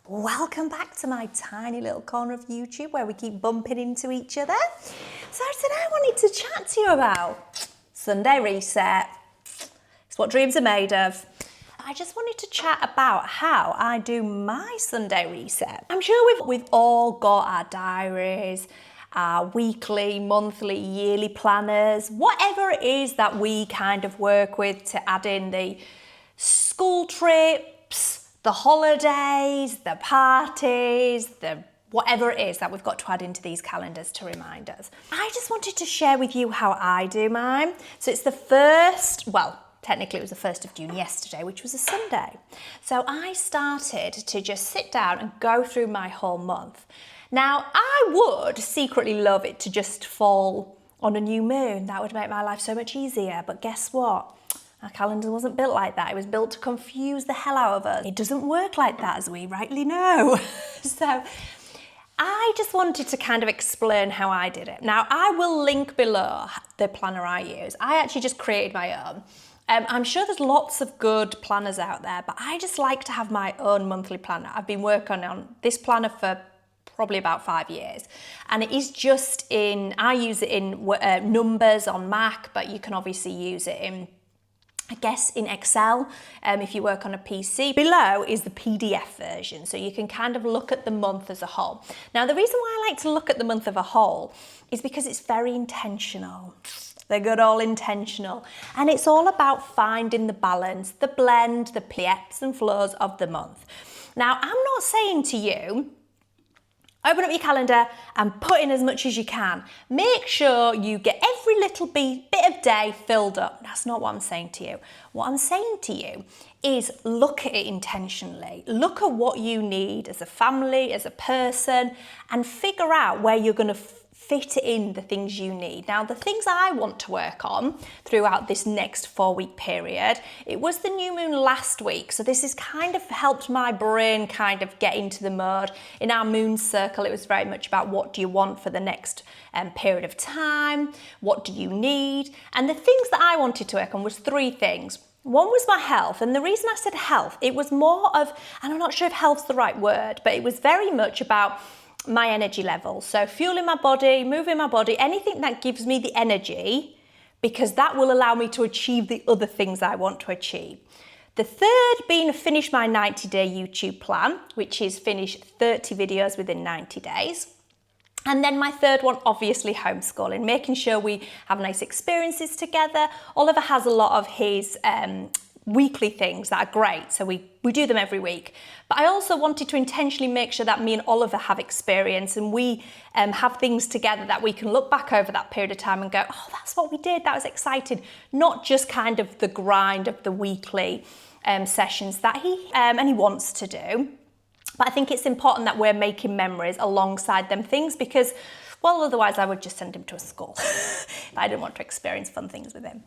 Welcome back to my tiny little corner of YouTube where we keep bumping into each other. So today I wanted to chat to you about Sunday reset. It's what dreams are made of. I just wanted to chat about how I do my Sunday reset. I'm sure we've all got our diaries, our weekly, monthly, yearly planners, whatever it is that we kind of work with to add in the school trips, the holidays, the parties, the whatever it is that we've got to add into these calendars to remind us. I just wanted to share with you how I do mine. So it's the first, well, technically it was the 1st of June yesterday, which was a Sunday. So I started to just sit down and go through my whole month. Now, I would secretly love it to just fall on a new moon. That would make my life so much easier. But guess what? Our calendar wasn't built like that. It was built to confuse the hell out of us. It doesn't work like that, as we rightly know. So I just wanted to kind of explain how I did it. Now, I will link below the planner I use. I actually just created my own. I'm sure there's lots of good planners out there, but I just like to have my own monthly planner. I've been working on this planner for probably about 5 years. And it is just I use it in numbers on Mac, but you can obviously use it in, I guess, in Excel if you work on a PC. Below is the PDF version, so you can kind of look at the month as a whole. Now, the reason why I like to look at the month as a whole is because it's very intentional. They're good, all intentional. And it's all about finding the balance, the blend, the ebbs and flows of the month. Now, I'm not saying to you, open up your calendar and put in as much as you can. Make sure you get every little bit of day filled up. That's not what I'm saying to you. What I'm saying to you is look at it intentionally. Look at what you need as a family, as a person, and figure out where you're going to fit in the things you need. Now, the things I want to work on throughout this next 4-week period, it was the new moon last week. So this has kind of helped my brain kind of get into the mode. In our moon circle, it was very much about what do you want for the next period of time? What do you need? And the things that I wanted to work on was 3 things. One was my health, and the reason I said health, it was more of, and I'm not sure if health's the right word, but it was very much about my energy level. So fueling my body, moving my body, anything that gives me the energy, because that will allow me to achieve the other things I want to achieve. The third being finish my 90-day YouTube plan, which is finish 30 videos within 90 days. And then my third one, obviously homeschooling, making sure we have nice experiences together. Oliver has a lot of his weekly things that are great, so we do them every week. But I also wanted to intentionally make sure that me and Oliver have experience and we have things together that we can look back over that period of time and go, oh, that's what we did, that was exciting. Not just kind of the grind of the weekly sessions that he wants to do. But I think it's important that we're making memories alongside them things because, well, otherwise I would just send him to a school. I didn't want to experience fun things with him.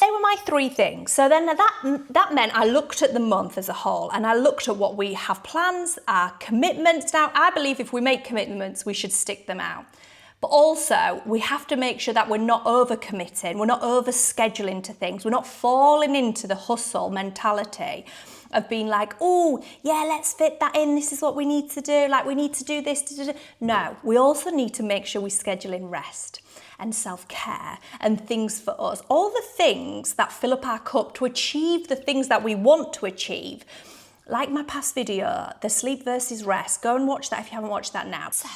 They were my 3 things. So then that meant I looked at the month as a whole and I looked at what we have plans, our commitments. Now, I believe if we make commitments, we should stick them out. But also, we have to make sure that we're not overcommitting, we're not overscheduling to things, we're not falling into the hustle mentality of being like, oh, yeah, let's fit that in, this is what we need to do, like we need to do this. No, we also need to make sure we schedule in rest and self-care and things for us. All the things that fill up our cup to achieve the things that we want to achieve. Like my past video, the sleep versus rest. Go and watch that if you haven't watched that now. So,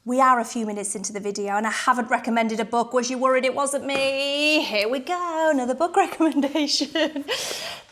we are a few minutes into the video and I haven't recommended a book. Was you worried it wasn't me? Here we go, another book recommendation.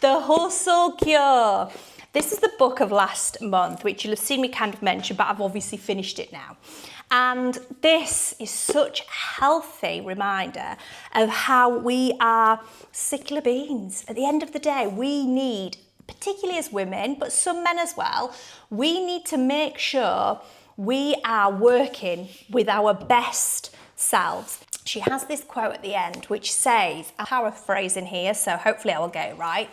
The Hustle Cure. This is the book of last month, which you'll have seen me kind of mention, but I've obviously finished it now. And this is such a healthy reminder of how we are sickler beings. At the end of the day, we need, particularly as women, but some men as well, we need to make sure we are working with our best selves. She has this quote at the end, which says, I'm paraphrasing here, so hopefully I will get it right.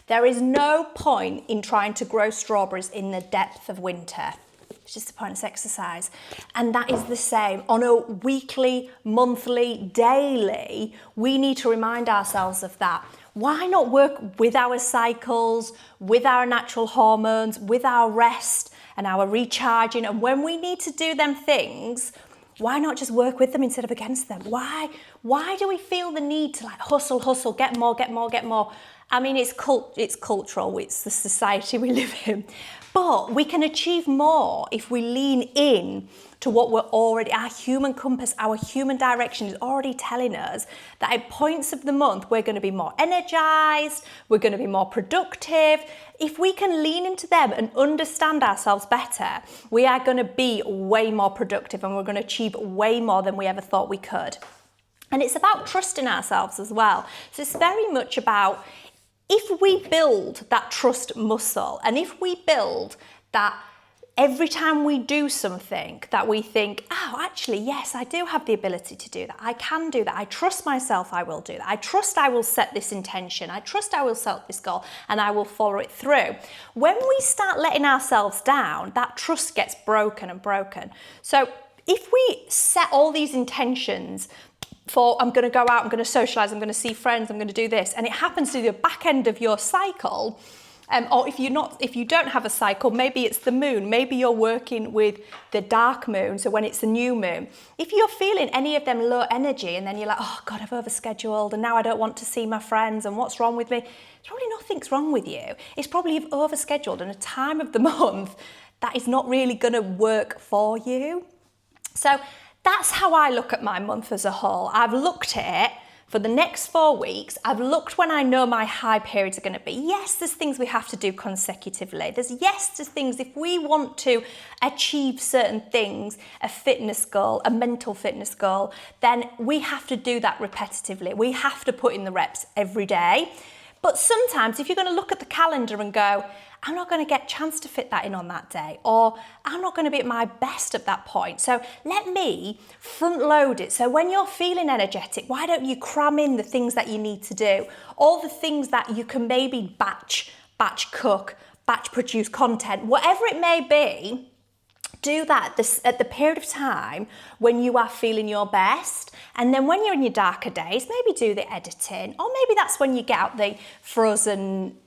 There is no point in trying to grow strawberries in the depth of winter. It's just a pointless exercise. And that is the same. On a weekly, monthly, daily, we need to remind ourselves of that. Why not work with our cycles, with our natural hormones, with our rest and our recharging? And when we need to do them things, why not just work with them instead of against them? Why do we feel the need to like hustle, get more? I mean, it's cultural, it's the society we live in. But we can achieve more if we lean in to what we're already, our human compass, our human direction is already telling us that at points of the month, we're going to be more energized, we're going to be more productive. If we can lean into them and understand ourselves better, we are going to be way more productive and we're going to achieve way more than we ever thought we could. And it's about trusting ourselves as well. So it's very much about, if we build that trust muscle, and if we build that every time we do something that we think, oh, actually, yes, I do have the ability to do that. I can do that. I trust myself, I will do that. I trust I will set this intention. I trust I will set this goal and I will follow it through. When we start letting ourselves down, that trust gets broken and broken. So if we set all these intentions for, I'm going to go out, I'm going to socialise, I'm going to see friends, I'm going to do this, and it happens to be the back end of your cycle, or if you don't have a cycle, maybe it's the moon, maybe you're working with the dark moon, so when it's the new moon, if you're feeling any of them low energy and then you're like, oh God, I've overscheduled and now I don't want to see my friends and what's wrong with me? It's probably nothing's wrong with you. It's probably you've overscheduled and a time of the month that is not really going to work for you. So that's how I look at my month as a whole. I've looked at it for the next 4 weeks. I've looked when I know my high periods are going to be. Yes, there's things we have to do consecutively. There's things if we want to achieve certain things, a fitness goal, a mental fitness goal, then we have to do that repetitively. We have to put in the reps every day. But sometimes if you're going to look at the calendar and go, I'm not going to get a chance to fit that in on that day, or I'm not going to be at my best at that point. So let me front load it. So when you're feeling energetic, why don't you cram in the things that you need to do? All the things that you can maybe batch cook, batch produce content, whatever it may be. Do that at the period of time when you are feeling your best. And then when you're in your darker days, maybe do the editing, or maybe that's when you get out the frozen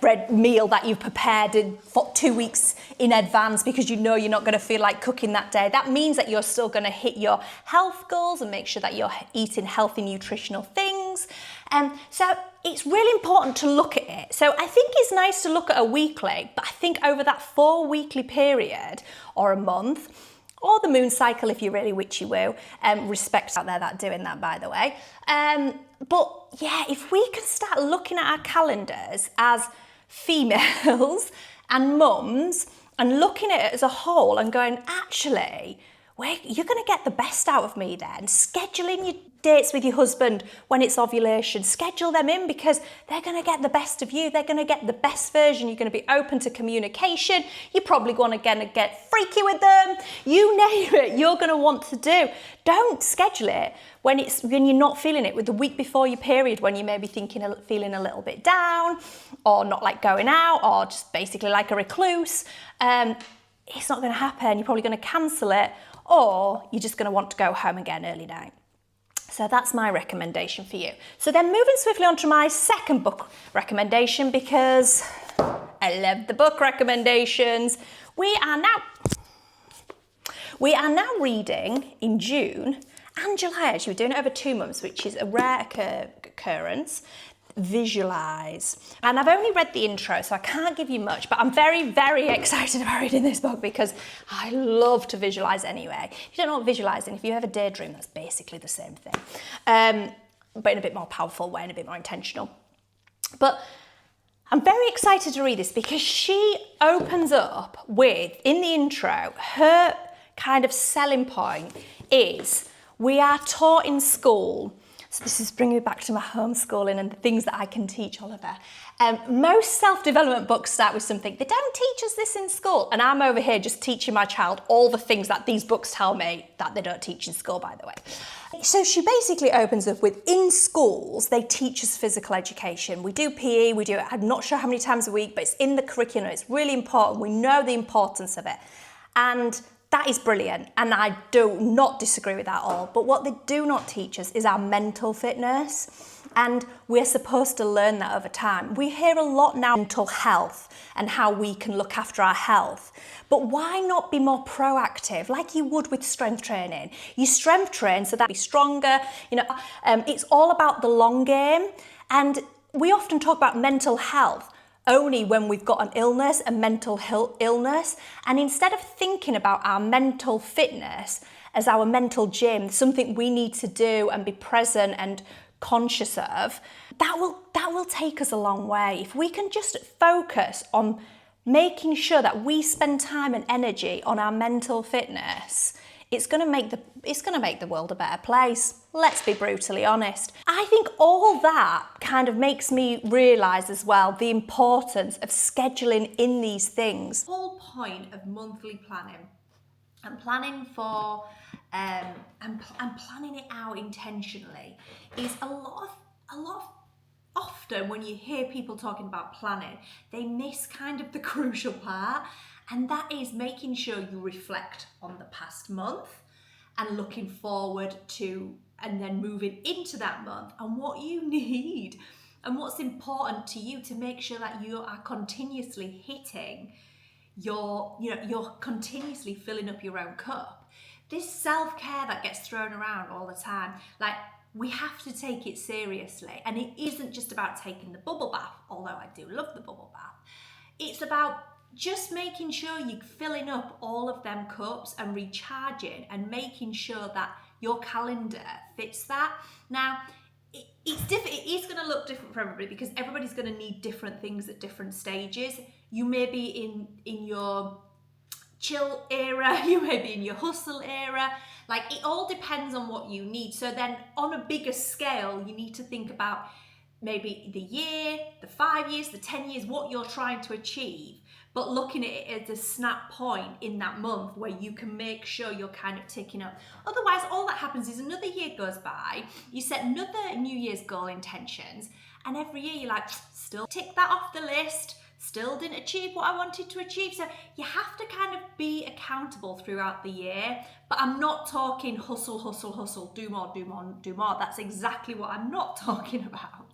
bread meal that you've prepared for 2 weeks in advance because you know you're not going to feel like cooking that day. That means that you're still going to hit your health goals and make sure that you're eating healthy, nutritional things. So it's really important to look at it. So I think it's nice to look at a weekly, but I think over that 4 weekly period or a month, or the moon cycle if you're really witchy-woo, respect out there that doing that, by the way. But yeah, if we can start looking at our calendars as females and mums and looking at it as a whole and going, actually, you're going to get the best out of me then. Scheduling your dates with your husband when it's ovulation. Schedule them in because they're going to get the best of you. They're going to get the best version. You're going to be open to communication. You're probably going to get freaky with them. You name it, you're going to want to do. Don't schedule it when you're not feeling it, with the week before your period when you may be feeling a little bit down or not like going out or just basically like a recluse. It's not going to happen. You're probably going to cancel it, or you're just going to want to go home and get an early night. So that's my recommendation for you. So then moving swiftly on to my second book recommendation, because I love the book recommendations. We are now reading in June and July, actually. We're doing it over 2 months, which is a rare occurrence. Visualize. And I've only read the intro, so I can't give you much, but I'm very, very excited about reading this book because I love to visualize anyway. If you don't know what visualizing, if you have a daydream, that's basically the same thing, but in a bit more powerful way and a bit more intentional. But I'm very excited to read this because she opens up with, in the intro, her kind of selling point is, we are taught in school. So this is bringing me back to my homeschooling and the things that I can teach Oliver. Most self-development books start with something, they don't teach us this in school. And I'm over here just teaching my child all the things that these books tell me that they don't teach in school, by the way. So she basically opens up with, in schools, they teach us physical education. We do PE, we do it, I'm not sure how many times a week, but it's in the curriculum. It's really important. We know the importance of it. And that is brilliant, and I do not disagree with that at all. But what they do not teach us is our mental fitness. And we're supposed to learn that over time. We hear a lot now mental health and how we can look after our health. But why not be more proactive, like you would with strength training? You strength train so that you be stronger. It's all about the long game. And we often talk about mental health only when we've got an illness, a mental illness. And instead of thinking about our mental fitness as our mental gym, something we need to do and be present and conscious of, that will take us a long way. If we can just focus on making sure that we spend time and energy on our mental fitness, it's going to make the world a better place. Let's be brutally honest. I think all that kind of makes me realise as well the importance of scheduling in these things. The whole point of monthly planning and planning for and planning it out intentionally is a lot of often when you hear people talking about planning, they miss kind of the crucial part, and that is making sure you reflect on the past month and looking forward to and then moving into that month and what you need and what's important to you to make sure that you are continuously hitting you're continuously filling up your own cup. This self-care that gets thrown around all the time, like, we have to take it seriously. And it isn't just about taking the bubble bath, although I do love the bubble bath. It's about just making sure you're filling up all of them cups and recharging and making sure that your calendar fits that. Now, it's different. It is going to look different for everybody because everybody's going to need different things at different stages. You may be in your chill era, you may be in your hustle era. Like, it all depends on what you need. So then on a bigger scale, you need to think about maybe the year, the 5 years, the 10 years, what you're trying to achieve, but looking at it as a snap point in that month where you can make sure you're kind of ticking up. Otherwise, all that happens is another year goes by, you set another New Year's goal intentions, and every year you're like, still tick that off the list, still didn't achieve what I wanted to achieve. So you have to kind of be accountable throughout the year, but I'm not talking hustle, hustle, hustle, do more, do more, do more. That's exactly what I'm not talking about.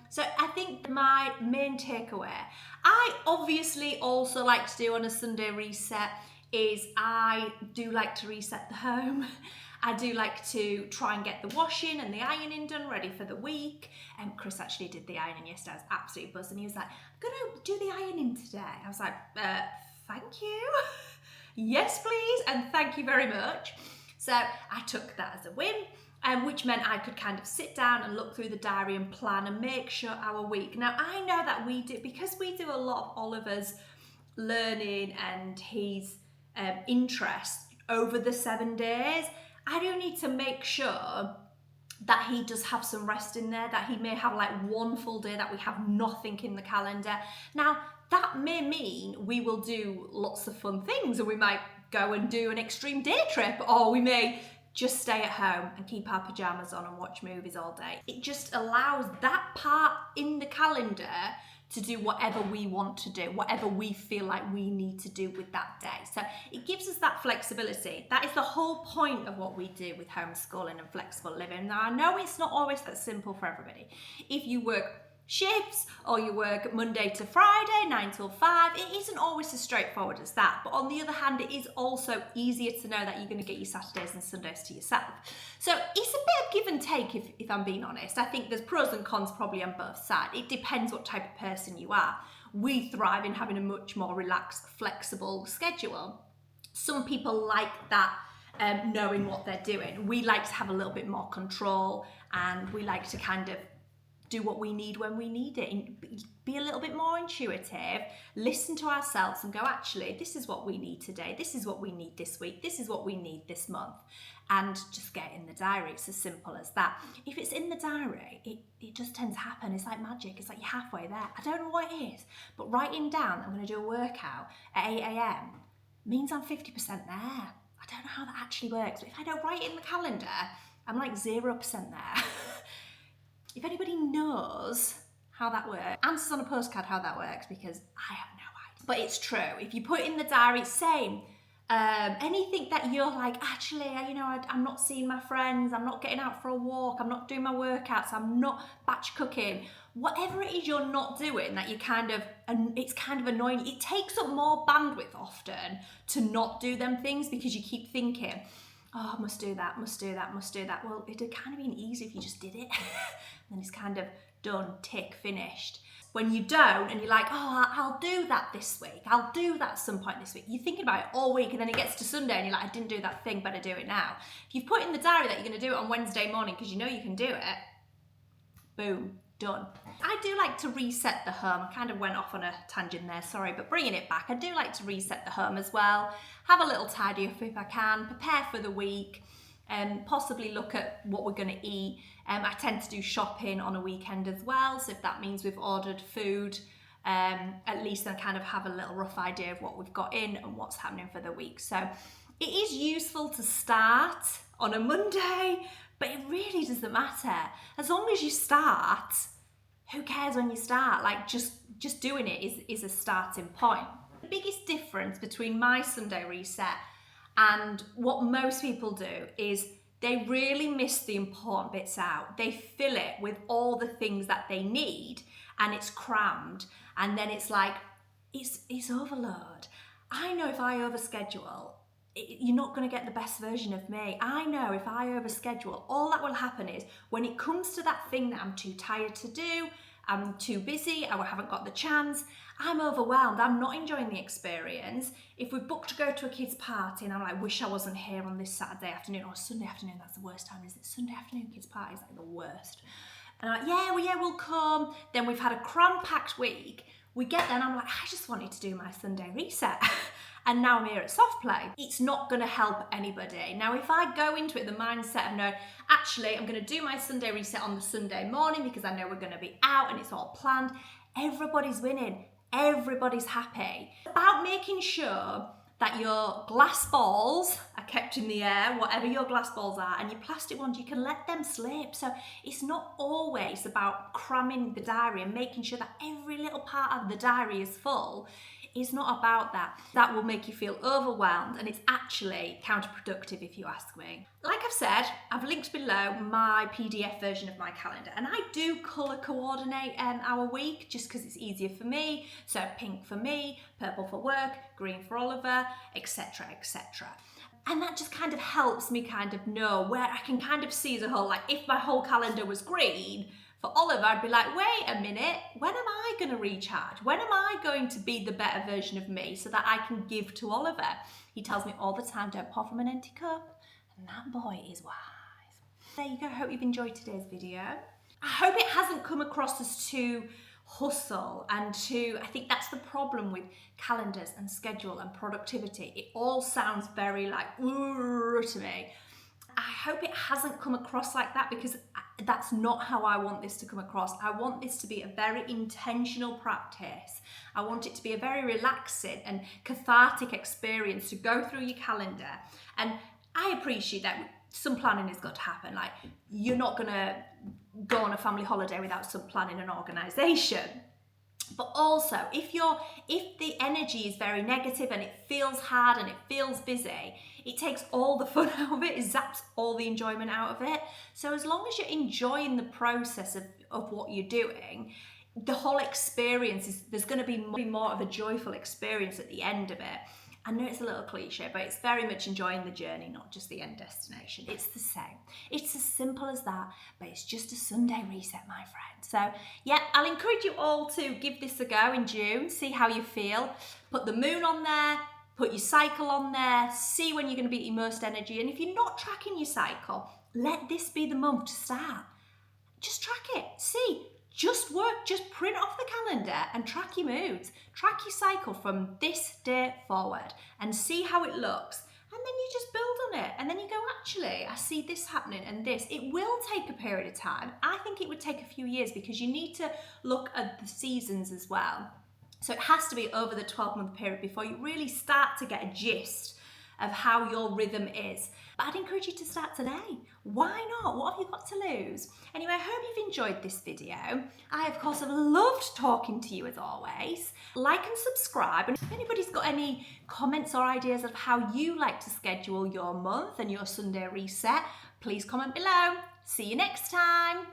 So I think my main takeaway, I obviously also like to do on a Sunday reset is I do like to reset the home. I do like to try and get the washing and the ironing done ready for the week. Chris actually did the ironing yesterday. I was absolutely buzzed, and he was like, I'm going to do the ironing today. I was like, thank you. Yes, please. And thank you very much. So I took that as a win. Which meant I could kind of sit down and look through the diary and plan and make sure our week. Now, I know that because we do a lot of Oliver's learning and his interest over the 7 days, I do need to make sure that he does have some rest in there, that he may have like one full day that we have nothing in the calendar. Now, that may mean we will do lots of fun things, and we might go and do an extreme day trip, or we may just stay at home and keep our pajamas on and watch movies all day. It just allows that part in the calendar to do whatever we want to do, whatever we feel like we need to do with that day. So it gives us that flexibility. That is the whole point of what we do with homeschooling and flexible living. Now, I know it's not always that simple for everybody. If you work shifts or you work Monday to Friday, 9 till 5, it isn't always as straightforward as that. But on the other hand, it is also easier to know that you're going to get your Saturdays and Sundays to yourself. So it's a bit of give and take, if I'm being honest. I think there's pros and cons probably on both sides. It depends what type of person you are. We thrive in having a much more relaxed, flexible schedule. Some people like that, knowing what they're doing. We like to have a little bit more control, and we like to kind of do what we need when we need it, and be a little bit more intuitive, listen to ourselves and go, actually, this is what we need today, this is what we need this week, this is what we need this month, and just get it in the diary. It's as simple as that. If it's in the diary, it just tends to happen. It's like magic. It's like you're halfway there. I don't know what it is, but writing down, I'm going to do a workout at 8 a.m. means I'm 50% there. I don't know how that actually works, but if I don't write it in the calendar, I'm like 0% there. If anybody knows how that works, answers on a postcard how that works, because I have no idea. But it's true. If you put it in the diary, same. Anything that you're like, actually, I'm not seeing my friends, I'm not getting out for a walk, I'm not doing my workouts, I'm not batch cooking, whatever it is you're not doing that it's kind of annoying. It takes up more bandwidth often to not do them things because you keep thinking, oh, I must do that, must do that, must do that. Well, it'd kind of been easy if you just did it. Then it's kind of done, tick, finished. When you don't and you're like, oh, I'll do that this week, I'll do that at some point this week. You're thinking about it all week and then it gets to Sunday and you're like, I didn't do that thing, better do it now. If you've put in the diary that you're going to do it on Wednesday morning because you know you can do it, boom, done. I do like to reset the home. I kind of went off on a tangent there, sorry, but bringing it back, I do like to reset the home as well. Have a little tidy up if I can, prepare for the week, possibly look at what we're going to eat. I tend to do shopping on a weekend as well, so if that means we've ordered food, at least I kind of have a little rough idea of what we've got in and what's happening for the week. So it is useful to start on a Monday, but it really doesn't matter. As long as you start, who cares when you start? Like just doing it is a starting point. The biggest difference between my Sunday reset and what most people do is they really miss the important bits out. They fill it with all the things that they need and it's crammed. And then it's like, it's overload. I know if I overschedule, you're not going to get the best version of me. I know if I overschedule, all that will happen is when it comes to that thing that I'm too tired to do, I'm too busy, I haven't got the chance, I'm overwhelmed, I'm not enjoying the experience. If we booked to go to a kid's party and I'm like, wish I wasn't here on this Saturday afternoon or Sunday afternoon, that's the worst time, is it? Sunday afternoon kids' party is like the worst. And I'm like, yeah, we'll come. Then we've had a cram-packed week. We get there and I'm like, I just wanted to do my Sunday reset. And now I'm here at soft play. It's not gonna help anybody. Now, if I go into it the mindset of no, actually, I'm gonna do my Sunday reset on the Sunday morning because I know we're gonna be out and it's all planned, everybody's winning, everybody's happy. It's about making sure that your glass balls are kept in the air, whatever your glass balls are, and your plastic ones, you can let them slip. So it's not always about cramming the diary and making sure that every little part of the diary is full. It's not about that. That will make you feel overwhelmed and it's actually counterproductive if you ask me. Like I've said, I've linked below my PDF version of my calendar and I do colour coordinate our week just because it's easier for me. So pink for me, purple for work, green for Oliver, etc, etc. And that just kind of helps me kind of know where I can kind of see as a whole, like if my whole calendar was green, for Oliver, I'd be like, wait a minute, when am I going to recharge? When am I going to be the better version of me so that I can give to Oliver? He tells me all the time, don't pour from an empty cup. And that boy is wise. There you go. I hope you've enjoyed today's video. I hope it hasn't come across as too hustle and too, I think that's the problem with calendars and schedule and productivity. It all sounds very like, ooh, to me. I hope it hasn't come across like that because that's not how I want this to come across. I want this to be a very intentional practice. I want it to be a very relaxing and cathartic experience to go through your calendar. And I appreciate that some planning has got to happen. Like you're not gonna go on a family holiday without some planning and organisation. But also, if the energy is very negative and it feels hard and it feels busy, it takes all the fun out of it, it zaps all the enjoyment out of it. So as long as you're enjoying the process of what you're doing, the whole experience there's going to be more of a joyful experience at the end of it. I know it's a little cliche, but it's very much enjoying the journey, not just the end destination. It's the same. It's as simple as that, but it's just a Sunday reset, my friend. So yeah, I'll encourage you all to give this a go in June, see how you feel. Put the moon on there, put your cycle on there, see when you're going to be at your most energy. And if you're not tracking your cycle, let this be the month to start. Just track it, see. Just print off the calendar and track your moods. Track your cycle from this day forward and see how it looks. And then you just build on it. And then you go, actually, I see this happening and this. It will take a period of time. I think it would take a few years because you need to look at the seasons as well. So it has to be over the 12-month period before you really start to get a gist of how your rhythm is. But I'd encourage you to start today. Why not? What have you got to lose? Anyway, I hope you've enjoyed this video. I, of course, have loved talking to you as always. Like and subscribe. And if anybody's got any comments or ideas of how you like to schedule your month and your Sunday reset, please comment below. See you next time.